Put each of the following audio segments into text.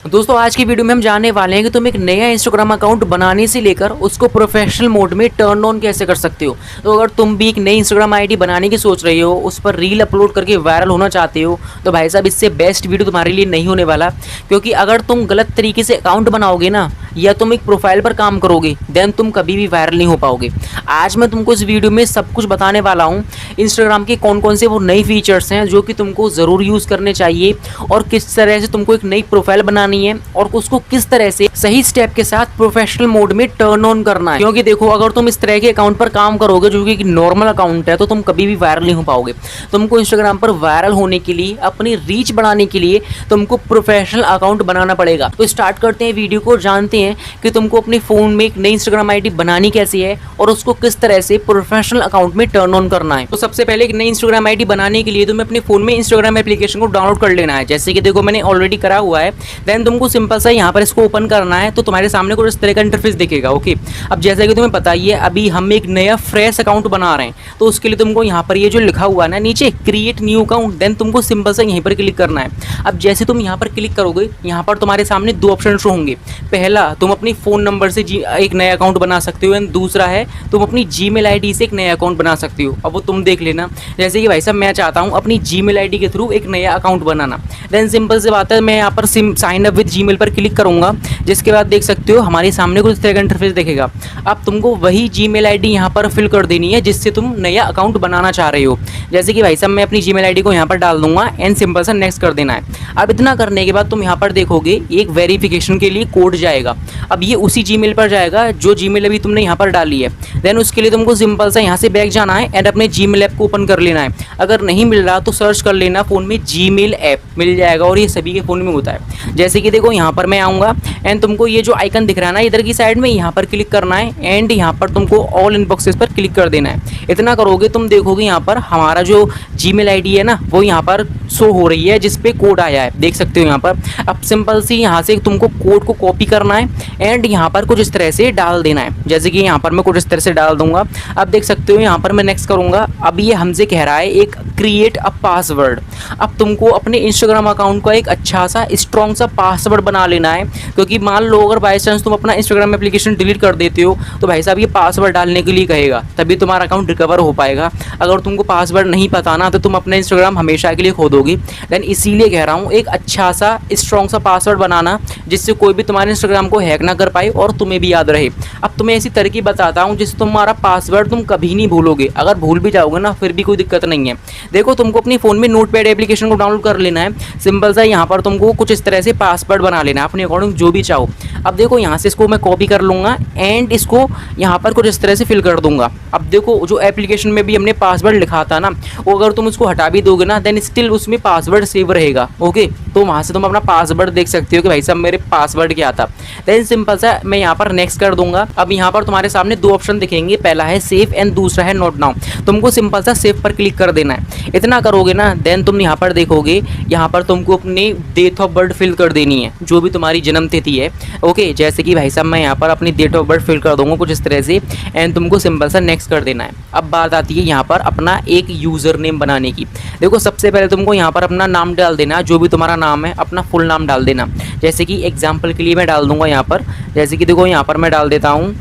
दोस्तों आज की वीडियो में हम जानने वाले हैं कि तुम एक नया इंस्टाग्राम अकाउंट बनाने से लेकर उसको प्रोफेशनल मोड में टर्न ऑन कैसे कर सकते हो। तो अगर तुम भी एक नई इंस्टाग्राम आईडी बनाने की सोच रहे हो, उस पर रील अपलोड करके वायरल होना चाहते हो, तो भाई साहब इससे बेस्ट वीडियो तुम्हारे लिए नहीं होने वाला। क्योंकि अगर तुम गलत तरीके से अकाउंट बनाओगे ना, या तुम एक प्रोफाइल पर काम करोगे, देन तुम कभी भी वायरल नहीं हो पाओगे। आज मैं तुमको इस वीडियो में सब कुछ बताने वाला हूँ। इंस्टाग्राम के कौन कौन से वो नई फीचर्स हैं जो कि तुमको ज़रूर यूज़ करने चाहिए, और किस तरह से तुमको एक नई प्रोफाइल बनानी है, और उसको किस तरह से सही स्टेप के साथ प्रोफेशनल मोड में टर्न ऑन करना है। क्योंकि देखो, अगर तुम इस तरह के अकाउंट पर काम करोगे जो कि एक नॉर्मल अकाउंट है, तो तुम कभी भी वायरल नहीं हो पाओगे। तुमको इंस्टाग्राम पर वायरल होने के लिए, अपनी रीच बढ़ाने के लिए तुमको प्रोफेशनल अकाउंट बनाना पड़ेगा। तो स्टार्ट करते हैं वीडियो को, जानते हैं कि तुमको अपने फ़ोन में एक नई इंस्टाग्राम आईडी बनानी कैसी है और उसको किस तरह से प्रोफेशनल अकाउंट में टर्न ऑन करना है। तो सबसे पहले एक नई इंस्टाग्राम आईडी बनाने के लिए तुम्हें अपने फ़ोन में इंस्टाग्राम एप्लीकेशन को डाउनलोड कर लेना है। जैसे कि देखो, मैंने ऑलरेडी करा हुआ है। देन तुमको सिंपल सा यहाँ पर इसको ओपन करना है, तो तुम्हारे सामने कुछ इस तरह का इंटरफेस दिखेगा। ओके, अब जैसा कि तुम्हें पता ही है, अभी हम एक नया फ्रेश अकाउंट बना रहे हैं, तो उसके लिए तुमको यहाँ पर ये जो लिखा हुआ है ना नीचे, क्रिएट न्यू अकाउंट, देन तुमको सिंपल सा यहीं पर क्लिक करना है। अब जैसे तुम यहाँ पर क्लिक करोगे, यहाँ पर तुम्हारे सामने दो ऑप्शन शो होंगे। पहला, तुम अपनी फ़ोन नंबर से एक नया अकाउंट बना सकते हो, एंड दूसरा है तुम अपनी जीमेल आईडी से एक नया अकाउंट बना सकते हो। अब वो तुम देख लेना। जैसे कि भाई साहब, मैं चाहता हूँ अपनी जीमेल आईडी के थ्रू एक नया अकाउंट बनाना। देन सिंपल से बात है, मैं यहाँ पर साइन अप विद जीमेल पर क्लिक करूँगा, जिसके बाद देख सकते हो हमारे सामने कुछ इस तरह का इंटरफेस दिखेगा। अब तुमको वही जीमेल आईडी यहाँ पर फिल कर देनी है जिससे तुम नया अकाउंट बनाना चाह रहे हो। जैसे कि भाई साहब, मैं अपनी जीमेल आईडी को यहाँ पर डाल दूंगा, एंड सिंपल सा नेक्स्ट कर देना है। अब इतना करने के बाद तुम यहाँ पर देखोगे एक वेरिफिकेशन के लिए कोड जाएगा। अब ये उसी जीमेल पर जाएगा जो जीमेल अभी तुमने यहाँ पर डाली है। देन उसके लिए तुमको सिंपल सा यहाँ से बैक जाना है, एंड अपने जीमेल ऐप को ओपन कर लेना है। अगर नहीं मिल रहा तो सर्च कर लेना, फ़ोन में जीमेल ऐप मिल जाएगा, और ये सभी के फ़ोन में होता है। जैसे कि देखो, यहाँ पर मैं आऊँगा, एंड तुमको ये जो आइकन दिख रहा है ना इधर की साइड में, यहाँ पर क्लिक करना है, एंड यहाँ पर तुमको ऑल इनबॉक्सेस पर क्लिक कर देना है। इतना करोगे, तुम देखोगे यहाँ पर हमारा जो जीमेल आईडी है ना, वो यहाँ पर शो हो रही है जिस पे कोड आया है, देख सकते हो यहाँ पर। अब सिंपल सी यहाँ से तुमको कोड को कॉपी करना है, एंड यहाँ पर कुछ इस तरह से डाल देना है। जैसे कि यहाँ पर मैं कुछ इस तरह से डाल दूंगा। अब देख सकते हो यहाँ पर मैं नेक्स्ट करूँगा। अब ये हमसे कह रहा है एक क्रिएट अ पासवर्ड। अब तुमको अपने इंस्टाग्राम अकाउंट का एक अच्छा सा स्ट्रॉन्ग सा पासवर्ड बना लेना है, क्योंकि मान लो अगर बाई चांस तुम अपना इंस्टाग्राम एप्लीकेशन डिलीट कर देते हो, तो भाई साहब ये पासवर्ड डालने के लिए कहेगा, तभी तुम्हारा अकाउंट रिकवर हो पाएगा। अगर तुमको पासवर्ड नहीं पता ना, तो तुम अपना इंस्टाग्राम हमेशा के लिए खो दोगे। देन इसीलिए कह रहा हूँ एक अच्छा सा स्ट्रॉन्ग सा पासवर्ड बनाना, जिससे कोई भी तुम्हारे इंस्टाग्राम को हैक ना कर पाए और तुम्हें भी याद रहे। अब तुम्हें ऐसी तरकीब बताता हूँ जिससे तुम्हारा पासवर्ड तुम कभी नहीं भूलोगे। अगर भूल भी जाओगे ना, फिर भी कोई दिक्कत नहीं है। देखो, तुमको अपने फ़ोन में नोटपैड एप्लीकेशन को डाउनलोड कर लेना है। सिंपल सा यहाँ पर तुमको कुछ इस तरह से पासवर्ड बना लेना है अपने अकॉर्डिंग, जो भी चाहो। अब देखो, यहाँ से इसको मैं कॉपी कर लूँगा, एंड इसको यहाँ पर कुछ इस तरह से फिल कर दूंगा। अब देखो, जो एप्लीकेशन में भी हमने पासवर्ड लिखा था ना, वो अगर तुम उसको हटा भी दोगे ना, देन स्टिल उसमें पासवर्ड सेव रहेगा। ओके, तो वहाँ से तुम अपना पासवर्ड देख सकते हो कि भाई साहब मेरे पासवर्ड क्या था। देन सिंपल सा मैं यहाँ पर नेक्स्ट कर दूंगा। अब यहाँ पर तुम्हारे सामने दो ऑप्शन दिखेंगे, पहला है सेव एंड दूसरा है नोट नाउ। तुमको सिंपल सा सेव पर क्लिक कर देना है। इतना करोगे ना, देन तुम यहाँ पर देखोगे, यहाँ पर तुमको अपनी डेट ऑफ बर्थ फिल कर देनी है, जो भी तुम्हारी जन्म तिथि है। ओके, जैसे कि भाई साहब मैं यहाँ पर अपनी डेट ऑफ बर्थ फिल कर दूंगा कुछ इस तरह से, एंड तुमको सिंपल सा नेक्स्ट कर देना है। अब बात आती है यहाँ पर अपना एक यूज़र नेम बनाने की। देखो, सबसे पहले तुमको यहाँ पर अपना नाम डाल देना, जो भी तुम्हारा नाम है अपना फुल नाम डाल देना। जैसे कि एग्जाम्पल के लिए मैं डाल दूंगा यहाँ पर, जैसे कि देखो यहाँ पर मैं डाल देता हूँ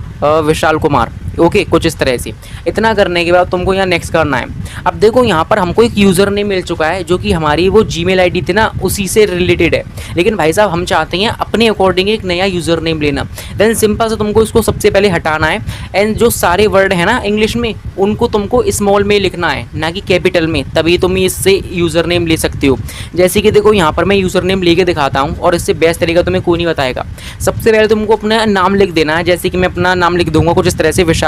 विशाल कुमार। ओके, कुछ इस तरह से। इतना करने के बाद तुमको यहाँ नेक्स्ट करना है। अब देखो, यहाँ पर हमको एक यूज़र नेम मिल चुका है, जो कि हमारी वो जीमेल आईडी थी ना, उसी से रिलेटेड है। लेकिन भाई साहब, हम चाहते हैं अपने अकॉर्डिंग एक नया यूज़र नेम लेना। देन सिंपल से तुमको इसको सबसे पहले हटाना है, एंड जो सारे वर्ड है ना इंग्लिश में, उनको तुमको स्मॉल में लिखना है, ना कि कैपिटल में, तभी तुम इससे यूज़र नेम ले सकते हो। जैसे कि देखो, यहाँ पर मैं यूज़र नेम लेके दिखाता हूँ, और इससे बेस्ट तरीका तुम्हें कोई नहीं बताएगा। सबसे पहले तुमको अपना नाम लिख देना है। जैसे कि मैं अपना नाम लिख दूंगा कुछ इस तरह से, विशाल।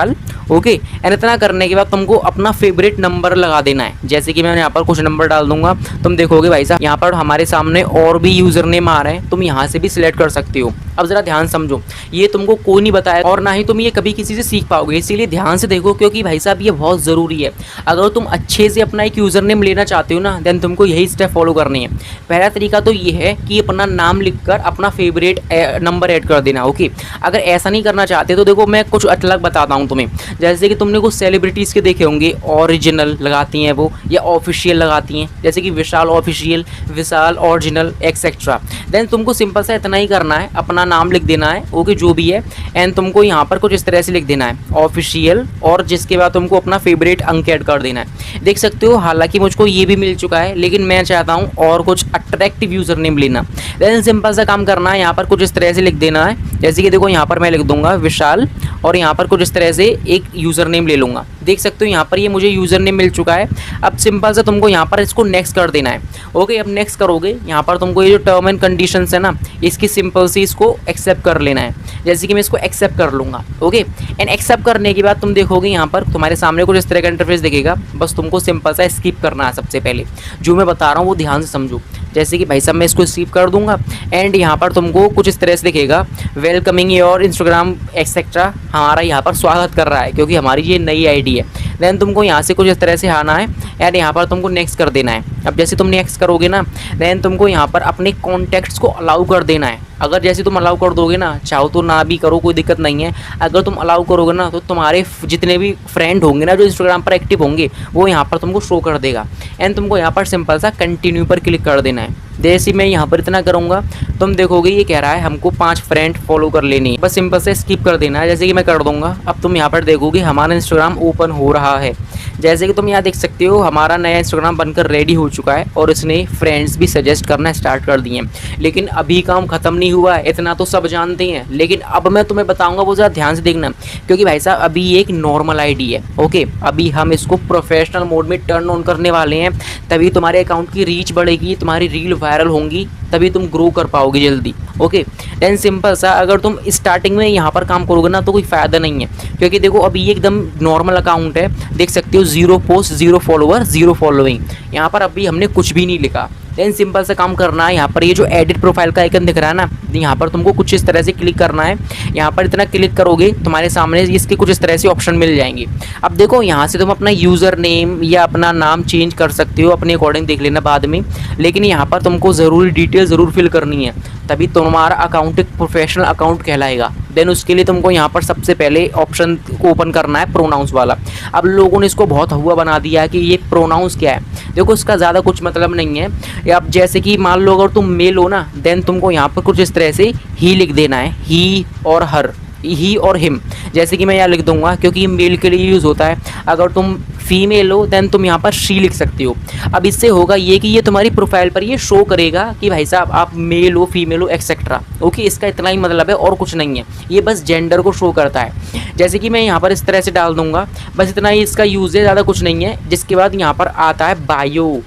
ओके, एंड इतना करने के बाद तुमको अपना फेवरेट नंबर लगा देना है। जैसे कि मैं यहाँ पर कुछ नंबर डाल दूंगा। तुम देखोगे भाई साहब, यहाँ पर हमारे सामने और भी यूज़र नेम आ रहे हैं, तुम यहाँ से भी सिलेक्ट कर सकते हो। अब ज़रा ध्यान समझो, ये तुमको कोई नहीं बताया और ना ही तुम ये कभी किसी से सीख पाओगे, इसीलिए ध्यान से देखो, क्योंकि भाई साहब ये बहुत ज़रूरी है। अगर तुम अच्छे से अपना एक यूज़र नेम लेना चाहते हो ना, देन तुमको यही स्टेप फॉलो करनी है। पहला तरीका तो ये है कि अपना नाम लिखकर अपना फेवरेट नंबर ऐड कर देना। ओके, अगर ऐसा नहीं करना चाहते तो देखो मैं कुछ अलग बताता हूँ तुम्हें। जैसे कि तुमने कुछ सेलिब्रिटीज़ के देखे होंगे, ओरिजिनल लगाती हैं वो, या ऑफिशियल लगाती हैं, जैसे कि विशाल ऑफिशियल, विशाल ओरिजिनल एक्सेट्रा। देन तुमको सिंपल सा इतना ही करना है, अपना नाम लिख देना है, ओके, जो भी है, एंड तुमको यहाँ पर कुछ इस तरह से लिख देना है ऑफिशियल, और जिसके बाद तुमको अपना फेवरेट अंक ऐड कर देना है। देख सकते हो, हालांकि मुझको ये भी मिल चुका है, लेकिन मैं चाहता हूँ और कुछ अट्रैक्टिव यूज़र नेम लेना। देन सिंपल सा काम करना है, यहाँ पर कुछ इस तरह से लिख देना है, जैसे कि देखो यहाँ पर मैं लिख दूंगा विशाल, और यहाँ पर कुछ इस तरह से एक यूज़र नेम ले लूँगा। देख सकते हो यहाँ पर ये मुझे यूज़र नेम मिल चुका है। अब सिंपल से तुमको यहाँ पर इसको नेक्स्ट कर देना है। ओके, अब नेक्स्ट करोगे, यहाँ पर तुमको ये जो टर्म एंड कंडीशंस है ना, इसकी सिंपल सी इसको एक्सेप्ट कर लेना है। जैसे कि मैं इसको एक्सेप्ट कर लूँगा। ओके, एंड एक्सेप्ट करने के बाद तुम देखोगे यहाँ पर तुम्हारे सामने कुछ इस तरह का इंटरफेस दिखेगा। बस तुमको सिंपल सा स्किप करना है। सबसे पहले जो मैं बता रहा हूँ वो ध्यान से समझो। जैसे कि भाई साहब मैं इसको स्किप कर दूंगा, एंड यहाँ पर तुमको कुछ इस तरह से दिखेगा, वेलकमिंग योर इंस्टाग्राम एक्सेट्रा, हमारा यहाँ पर स्वागत कर रहा है क्योंकि हमारी ये नई आईडी है। देन तुमको यहाँ से कुछ इस तरह से आना है, एंड यहाँ पर तुमको नेक्स्ट कर देना है। अब जैसे तुम नेक्स्ट करोगे ना, देन तुमको यहाँ पर अपने कॉन्टैक्ट्स को अलाउ कर देना है। अगर जैसे तुम अलाउ कर दोगे ना, चाहो तो ना भी करो, कोई दिक्कत नहीं है। अगर तुम अलाउ करोगे ना, तो तुम्हारे जितने भी फ्रेंड होंगे ना जो इंस्टाग्राम पर एक्टिव होंगे, वो यहाँ पर तुमको शो कर देगा। एंड तुमको यहाँ पर सिंपल सा कंटिन्यू पर क्लिक कर देना है। जैसे मैं यहाँ पर इतना करूँगा, तुम देखोगे ये कह रहा है हमको 5 फ्रेंड फॉलो कर लेनी है। बस सिंपल से स्किप कर देना है, जैसे कि मैं कर दूंगा। अब तुम यहाँ पर देखोगे हमारा इंस्टाग्राम ओपन हो रहा है। जैसे कि तुम यहाँ देख सकते हो, हमारा नया इंस्टाग्राम बनकर रेडी हो चुका है, और इसने फ्रेंड्स भी सजेस्ट करना स्टार्ट कर दिए। लेकिन अभी काम ख़त्म नहीं हुआ है, इतना तो सब जानते हैं। लेकिन अब मैं तुम्हें बताऊंगा, वो ज़रा ध्यान से देखना, क्योंकि भाई साहब अभी ये एक नॉर्मल आईडी है। ओके, अभी हम इसको प्रोफेशनल मोड में टर्न ऑन करने वाले हैं, तभी तुम्हारे अकाउंट की रीच बढ़ेगी, तुम्हारी रील वायरल होंगी, तभी तुम ग्रो कर पाओगे जल्दी। ओके, देन सिंपल सा अगर तुम स्टार्टिंग में यहाँ पर काम करोगे ना, तो कोई फ़ायदा नहीं है, क्योंकि देखो अभी ये एकदम नॉर्मल अकाउंट है। देख सकते हो 0 पोस्ट, 0 फॉलोवर, 0 फॉलोइंग। यहाँ पर अभी हमने कुछ भी नहीं लिखा। देन सिंपल से काम करना है, यहाँ पर ये जो एडिट प्रोफाइल का आइकन दिख रहा है ना, यहाँ पर तुमको कुछ इस तरह से क्लिक करना है। यहाँ पर इतना क्लिक करोगे, तुम्हारे सामने इसके कुछ इस तरह से ऑप्शन मिल जाएंगे। अब देखो यहाँ से तुम अपना यूज़र नेम या अपना नाम चेंज कर सकते हो, अपने अकॉर्डिंग देख लेना बाद में। लेकिन यहाँ पर तुमको ज़रूरी डिटेल ज़रूर फिल करनी है, तभी तुम्हारा अकाउंट एक प्रोफेशनल अकाउंट कहलाएगा। देन उसके लिए तुमको यहाँ पर सबसे पहले ऑप्शन को ओपन करना है, प्रोनाउंस वाला। अब लोगों ने इसको बहुत हुआ बना दिया है कि ये प्रोनाउंस क्या है। देखो इसका ज़्यादा कुछ मतलब नहीं है। अब जैसे कि मान लो अगर तुम मेल हो ना, देन तुमको यहाँ पर कुछ इस तरह से ही लिख देना है, ही और हर, ही और हिम। जैसे कि मैं यहाँ लिख दूंगा, क्योंकि ये मेल के लिए यूज़ होता है। अगर तुम फीमेल हो, देन तुम यहाँ पर शी लिख सकते हो। अब इससे होगा ये कि ये तुम्हारी प्रोफाइल पर ये शो करेगा कि भाई साहब आप मेल हो, फीमेल हो, एक्सेट्रा। ओके, इसका इतना ही मतलब है, और कुछ नहीं है। ये बस जेंडर को शो करता है। जैसे कि मैं यहाँ पर इस तरह से डाल दूंगा, बस इतना ही इसका यूज़ है, ज़्यादा कुछ नहीं है। जिसके बाद यहाँ पर आता है बायो,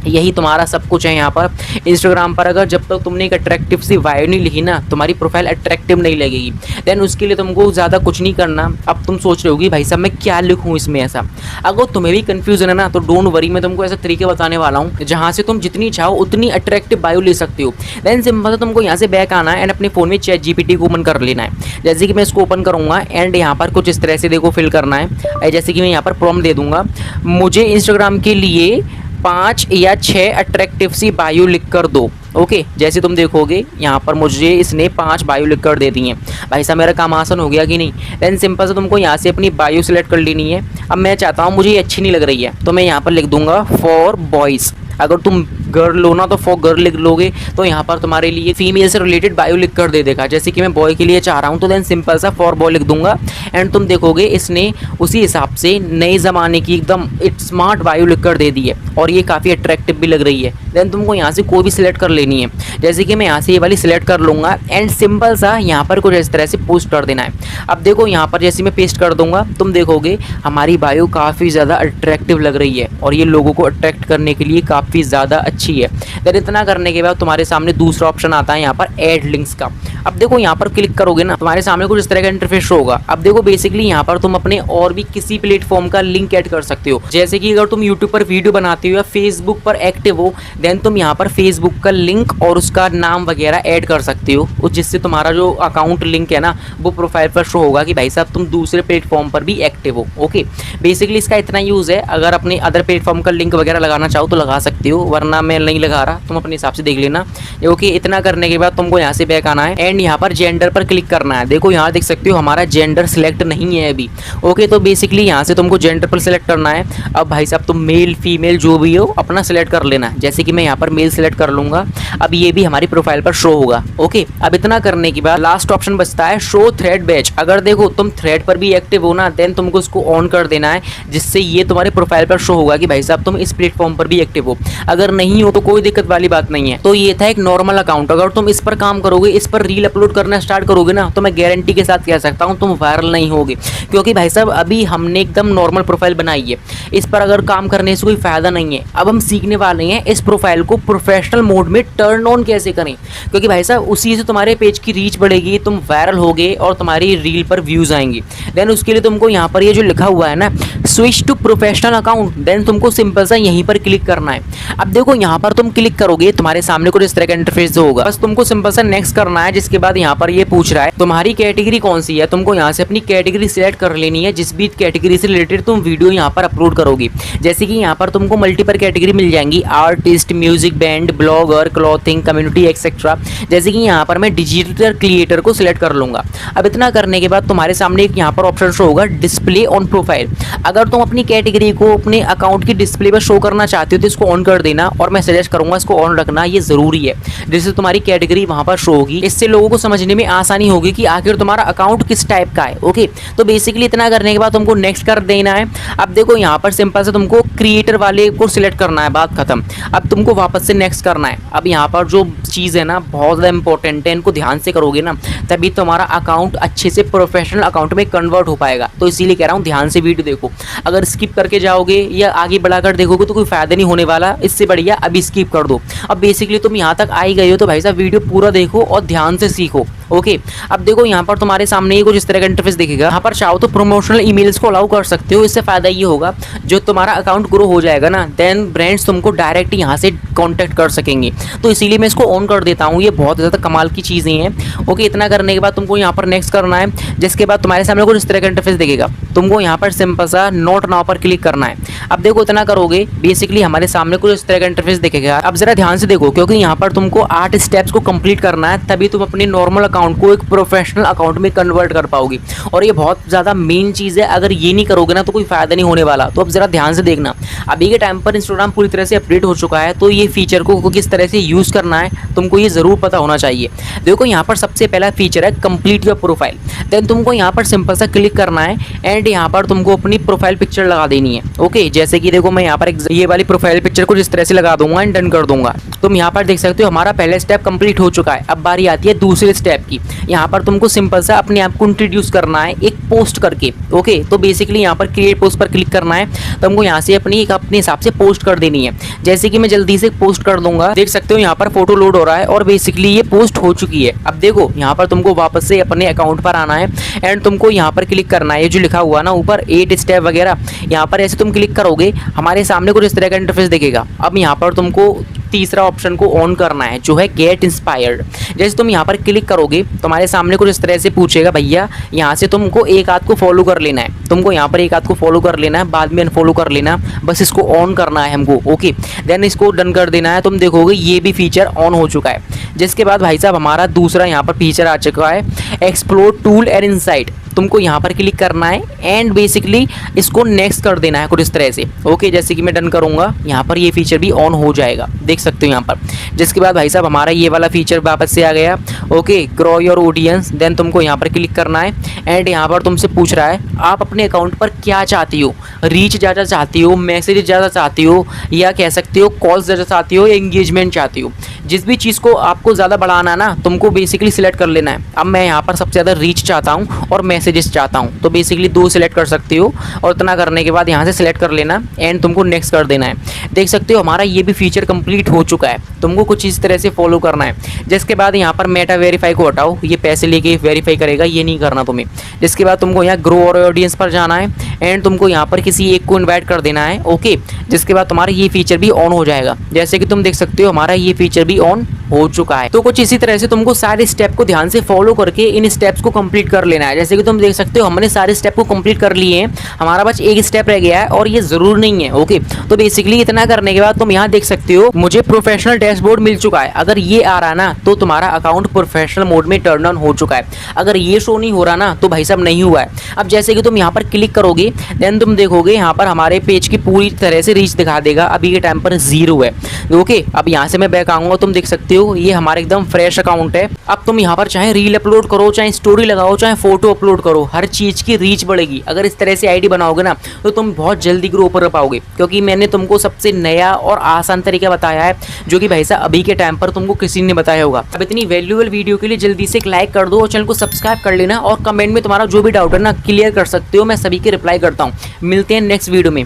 यही तुम्हारा सब कुछ है। यहाँ पर इंस्टाग्राम पर अगर जब तक तुमने एक अट्रैक्टिव सी बायो नहीं लिखी ना, तुम्हारी प्रोफाइल अट्रैक्टिव नहीं लगेगी। देन उसके लिए तुमको ज़्यादा कुछ नहीं करना। अब तुम सोच रहे होगी भाई साहब मैं क्या लिखूँ इसमें ऐसा। अगर तुम्हें भी कन्फ्यूजन है ना, तो डोंट वरी, मैं तुमको ऐसा तरीके बताने वाला हूँ जहाँ से तुम जितनी चाहो उतनी अट्रैक्टिव बायो ले सकते हो। देन सिंपल से तुमको यहाँ से बैक आना है, एंड अपने फ़ोन में ChatGPT को ओपन कर लेना है। जैसे कि मैं इसको ओपन करूँगा, एंड यहाँ पर कुछ इस तरह से देखो फिल करना है। जैसे कि मैं यहाँ पर प्रॉम्प्ट दे दूँगा, मुझे इंस्टाग्राम के लिए 5 या 6 अट्रैक्टिव सी बायो लिख कर दो। ओके, जैसे तुम देखोगे यहाँ पर मुझे इसने 5 बायो लिख कर दे दी हैं। भाई साहब मेरा काम आसान हो गया कि नहीं। देन सिंपल से तुमको यहाँ से अपनी बायो सिलेक्ट कर लेनी है। अब मैं चाहता हूँ, मुझे ये अच्छी नहीं लग रही है, तो मैं यहाँ पर लिख दूंगा फॉर बॉयज़। अगर तुम गर्ल हो ना, तो फॉर गर्ल लिख लोगे, तो यहाँ पर तुम्हारे लिए फीमेल से रिलेटेड बायो लिख कर दे देगा। जैसे कि मैं बॉय के लिए चाह रहा हूँ, तो देन सिंपल सा फॉर बॉय लिख दूंगा, एंड तुम देखोगे इसने उसी हिसाब से नए ज़माने की एकदम स्मार्ट बायो लिख कर दे दी है, और ये काफ़ी अट्रैक्टिव भी लग रही है। देन तुमको यहाँ से कोई भी सिलेक्ट कर लेनी है। जैसे कि मैं यहाँ से ये वाली सिलेक्ट कर लूँगा, एंड सिंपल सा यहाँ पर कुछ इस तरह से पोस्ट कर देना है। अब देखो यहाँ पर जैसे मैं पेस्ट कर दूंगा, तुम देखोगे हमारी बायो काफ़ी ज़्यादा अट्रैक्टिव लग रही है, और ये लोगों को अट्रैक्ट करने के लिए काफ़ी ज़्यादा अच्छी है। देन इतना करने के बाद तुम्हारे सामने दूसरा ऑप्शन आता है यहाँ पर ऐड लिंक्स का। अब देखो यहाँ पर क्लिक करोगे ना, तुम्हारे सामने कुछ इस तरह का इंटरफेस होगा। अब देखो बेसिकली यहाँ पर तुम अपने और भी किसी प्लेटफॉर्म का लिंक ऐड कर सकते हो। जैसे कि अगर तुम यूट्यूब पर वीडियो बनाते हो या फेसबुक पर एक्टिव हो, देन तुम यहाँ पर फेसबुक का लिंक और उसका नाम वगैरह ऐड कर सकते हो, जिससे तुम्हारा जो अकाउंट लिंक है ना वो प्रोफाइल पर शो होगा कि भाई साहब तुम दूसरे प्लेटफॉर्म पर भी एक्टिव हो। ओके, बेसिकली इसका इतना यूज़ है। अगर अपने अदर प्लेटफॉर्म का लिंक वगैरह लगाना चाहो तो लगा सकते हो, वरना मैं नहीं लगा रहा, तुम अपने हिसाब से देख लेना। ओके, इतना करने के बाद तुमको यहाँ से बैक आना है एंड यहाँ पर जेंडर पर क्लिक करना है। देखो यहाँ देख सकते हो हमारा जेंडर सिलेक्ट नहीं है अभी। ओके, तो बेसिकली यहाँ से तुमको जेंडर पर सिलेक्ट करना है। अब भाई साहब तुम मेल फीमेल जो भी हो अपना सिलेक्ट कर लेना है। जैसे कि मैं यहाँ पर मेल सिलेक्ट कर लूँगा, अब ये भी हमारी प्रोफाइल पर शो होगा। ओके, अब इतना करने के बाद लास्ट ऑप्शन बचता है शो थ्रेड बैच। अगर देखो तुम थ्रेड पर भी एक्टिव हो ना, देन तुमको उसको ऑन कर देना है, जिससे ये तुम्हारे प्रोफाइल पर शो होगा कि भाई साहब तुम इस प्लेटफॉर्म पर भी एक्टिव हो। अगर नहीं हो तो कोई दिक्कत वाली बात नहीं है। तो ये था एक नॉर्मल अकाउंट। अगर तुम इस पर काम करोगे, इस पर रील अपलोड करना स्टार्ट करोगे ना, तो मैं गारंटी के साथ कह सकता हूँ तुम वायरल नहीं होगे, क्योंकि भाई साहब अभी हमने एकदम नॉर्मल प्रोफाइल बनाई है। इस पर अगर काम करने से कोई फायदा नहीं है। अब हम सीखने वाले हैं इस प्रोफाइल को प्रोफेशनल मोड में टर्न ऑन कैसे करें, क्योंकि भाई साहब उसी से तुम्हारे पेज की रीच बढ़ेगी, तुम वायरल होगे और तुम्हारी रील पर व्यूज आएंगे। देन उसके लिए तुमको यहाँ पर ये जो लिखा हुआ है ना switch to professional account, then तुमको सिंपल सा यहीं पर क्लिक करना है। अब देखो यहाँ पर तुम क्लिक करोगे, तुम्हारे सामने कुछ इस तरह का इंटरफेस होगा। बस तुमको सिंपल सा नेक्स्ट करना है। जिसके बाद यहाँ पर ये पूछ रहा है तुम्हारी कैटेगरी कौन सी है। तुमको यहाँ से अपनी कैटेगरी सिलेक्ट कर लेनी है, जिस भी कैटेगरी से रिलेटेड तुम वीडियो यहाँ पर अपलोड करोगे। जैसे कि यहाँ पर तुमको मल्टीपल कैटेगरी मिल जाएंगी, artist, music band, blogger, clothing, community etcetera. जैसे कि यहाँ पर मैं डिजिटल क्रिएटर को सिलेक्ट कर लूंगा। अब इतना करने के बाद तुम्हारे सामने एक यहाँ पर ऑप्शन शो होगा डिस्प्ले ऑन प्रोफाइल। अगर तुम अपनी कैटेगरी को अपने अकाउंट की डिस्प्ले पर शो करना चाहते हो तो इसको ऑन कर देना, और मैं सजेस्ट करूंगा इसको ऑन रखना, ये जरूरी है, जिससे तुम्हारी कैटेगरी वहां पर शो होगी। इससे लोगों को समझने में आसानी होगी कि आखिर तुम्हारा अकाउंट किस टाइप का है। ओके, तो बेसिकली इतना करने के बाद तुमको नेक्स्ट कर देना है। अब देखो यहाँ पर सिंपल से तुमको क्रिएटर वाले को सिलेक्ट करना है, बात खत्म। अब तुमको वापस से नेक्स्ट करना है। अब यहाँ पर जो चीज़ है ना बहुत ज़्यादा इंपॉर्टेंट है, इनको ध्यान से करोगे ना तभी तुम्हारा अकाउंट अच्छे से प्रोफेशनल अकाउंट में कन्वर्ट हो पाएगा। तो इसीलिए कह रहा हूँ ध्यान से वीडियो देखो। अगर स्किप करके जाओगे या आगे बढ़ाकर देखोगे तो कोई फायदा नहीं होने वाला। इससे बढ़िया अभी स्किप कर दो। अब बेसिकली तुम यहाँ तक आ ही गए हो तो भाई साहब वीडियो पूरा देखो और ध्यान से सीखो। ओके, अब देखो यहाँ पर तुम्हारे सामने ये कुछ इस तरह का इंटरफेस दिखेगा। यहाँ पर चाहो तो प्रमोशनल ईमेल्स को अलाउ कर सकते हो। इससे फायदा ये होगा जो तुम्हारा अकाउंट ग्रो हो जाएगा ना, देन ब्रांड्स तुमको डायरेक्ट यहाँ से कांटेक्ट कर सकेंगे। तो इसीलिए मैं इसको ऑन कर देता हूँ। ये बहुत ज़्यादा कमाल की चीज़ें हैं। ओके, इतना करने के बाद तुमको यहाँ पर नेक्स्ट करना है। जिसके बाद तुम्हारे सामने कुछ इस तरह का इंटरफेस दिखेगा। तुमको यहाँ पर सिंपल सा नोट नाउ पर क्लिक करना है। अब देखो इतना करोगे बेसिकली हमारे सामने कुछ इस तरह का इंटरफेस दिखेगा। अब जरा ध्यान से देखो, क्योंकि यहाँ पर तुमको 8 स्टेप्स को कंप्लीट करना है, तभी तुम अपने नॉर्मल अकाउंट को एक प्रोफेशनल अकाउंट में कन्वर्ट कर पाओगे। और ये बहुत ज़्यादा मेन चीज़ है। अगर ये नहीं करोगे ना तो कोई फायदा नहीं होने वाला। तो अब जरा ध्यान से देखना। अभी के टाइम पर इंस्टाग्राम पूरी तरह से अपडेट हो चुका है, तो ये फीचर को किस तरह से यूज़ करना है तुमको ये ज़रूर पता होना चाहिए। देखो यहाँ पर सबसे पहला फीचर है कंप्लीट योर प्रोफाइल। देन तुमको यहाँ पर सिंपल सा क्लिक करना है एंड यहाँ पर तुमको अपनी प्रोफाइल पिक्चर लगा देनी है। ओके, जैसे कि देखो मैं यहाँ पर ये वाली प्रोफाइल पिक्चर को जिस तरह से लगा दूंगा एंड डन कर दूंगा। तुम यहाँ पर देख सकते हो हमारा पहला स्टेप कंप्लीट हो चुका है। अब बारी आती है दूसरे स्टेप की। यहाँ पर तुमको सिंपल सा अपने आप को इंट्रोड्यूस करना है एक पोस्ट करके। ओके, तो बेसिकली यहाँ पर क्रिएट पोस्ट पर क्लिक करना है। तुमको यहाँ से अपने हिसाब से पोस्ट कर देनी है। जैसे कि मैं जल्दी से पोस्ट कर दूंगा, देख सकते हो यहाँ पर फोटो लोड हो रहा है और बेसिकली ये पोस्ट हो चुकी है। अब देखो यहाँ पर तुमको वापस से अपने अकाउंट पर आना है एंड तुमको यहाँ पर क्लिक करना है। ये जो लिखा हुआ ना ऊपर 8 स्टेप वगैरह, यहाँ पर ऐसे तुम क्लिक करोगे हमारे सामने कुछ इस तरह का इंटरफेस दिखेगा। अब यहाँ पर तुमको तीसरा ऑप्शन को ऑन करना है जो है गेट इंस्पायर्ड। जैसे तुम यहाँ पर क्लिक करोगे तुम्हारे सामने कुछ इस तरह से पूछेगा, भैया यहाँ से तुमको एक आध को फॉलो कर लेना है। तुमको यहाँ पर एक आध को फॉलो कर लेना है, बाद में अनफॉलो कर लेना, बस इसको ऑन करना है हमको। ओके, देन इसको डन कर देना है। तुम देखोगे ये भी फीचर ऑन हो चुका है। जिसके बाद भाई साहब हमारा दूसरा यहाँ पर फीचर आ चुका है एक्सप्लोर टूल एंड इनसाइट। तुमको यहाँ पर क्लिक करना है एंड बेसिकली इसको नेक्स्ट कर देना है कुछ इस तरह से। ओके, जैसे कि मैं डन करूँगा यहाँ पर ये फीचर भी ऑन हो जाएगा, देख सकते हो यहाँ पर। जिसके बाद भाई साहब हमारा ये वाला फीचर वापस से आ गया। Okay, grow your audience. Then तुमको यहाँ पर क्लिक करना है एंड यहाँ पर तुमसे पूछ रहा है आप अपने अकाउंट पर क्या चाहती हो, रीच ज़्यादा चाहती हो, मैसेज ज़्यादा चाहती हो, या कह सकते हो कॉल्स ज़्यादा चाहती हो, या एंगेजमेंट चाहती हो। जिस भी चीज़ को आपको ज़्यादा बढ़ाना है ना तुमको बेसिकली सिलेक्ट कर लेना है। अब मैं यहाँ पर सबसे ज़्यादा रीच चाहता हूँ और मैसेज मैसेजेस चाहता हूँ। तो बेसिकली 2 सिलेक्ट कर सकते हो और इतना करने के बाद यहाँ से सिलेक्ट कर लेना एंड तुमको नेक्स्ट कर देना है। देख सकते हो हमारा ये भी फीचर कंप्लीट हो चुका है। तुमको कुछ इस तरह से फॉलो करना है। जिसके बाद यहाँ पर मेटा वेरीफाई को हटाओ, ये पैसे लेके वेरीफाई करेगा, ये नहीं करना तुम्हें। जिसके बाद तुमको यहाँ ग्रो और ऑडियंस पर जाना है एंड तुमको यहाँ पर किसी एक को इन्वाइट कर देना है। ओके, जिसके बाद तुम्हारा ये फीचर भी ऑन हो जाएगा। जैसे कि तुम देख सकते हो हमारा ये फीचर भी ऑन हो चुका है। तो कुछ इसी तरह से तुमको सारे स्टेप को ध्यान से फॉलो करके इन स्टेप्स को कंप्लीट कर लेना है। जैसे कि तुम देख सकते हो हमने सारे स्टेप को कंप्लीट कर लिए हैं, हमारा बस एक स्टेप रह गया है और ये जरूर नहीं है। ओके, तो बेसिकली इतना करने के बाद तुम यहाँ देख सकते हो मुझे प्रोफेशनल डैशबोर्ड मिल चुका है। अगर ये आ रहा ना तो तुम्हारा अकाउंट प्रोफेशनल मोड में टर्न ऑन हो चुका है। अगर ये शो नहीं हो रहा ना तो भाई साहब नहीं हुआ है। अब जैसे कि तुम यहाँ पर क्लिक करोगे देन तुम देखोगे यहाँ पर हमारे पेज की पूरी तरह से रीच दिखा देगा। अभी के टाइम पर 0 है। ओके, अब यहाँ से मैं बैक आऊंगा, तुम देख सकते हो ये हमारा एकदम फ्रेश अकाउंट है। अब तुम यहाँ पर चाहे रील अपलोड करो, चाहे स्टोरी लगाओ, चाहे फोटो अपलोड करो, हर चीज की रीच बढ़ेगी। अगर इस तरह से आईडी बनाओगे ना तो तुम बहुत जल्दी ग्रो कर पाओगे, क्योंकि मैंने तुमको सबसे नया और आसान तरीका बताया है जो कि भाई साहब अभी के टाइम पर तुमको किसी ने बताया होगा। अब इतनी वैल्यूएबल वीडियो के लिए जल्दी से एक लाइक कर दो और चैनल को सब्सक्राइब कर लेना और कमेंट में तुम्हारा जो भी डाउट है ना क्लियर कर सकते हो। मैं सभी के रिप्लाई करता हूँ। मिलते हैं नेक्स्ट वीडियो में।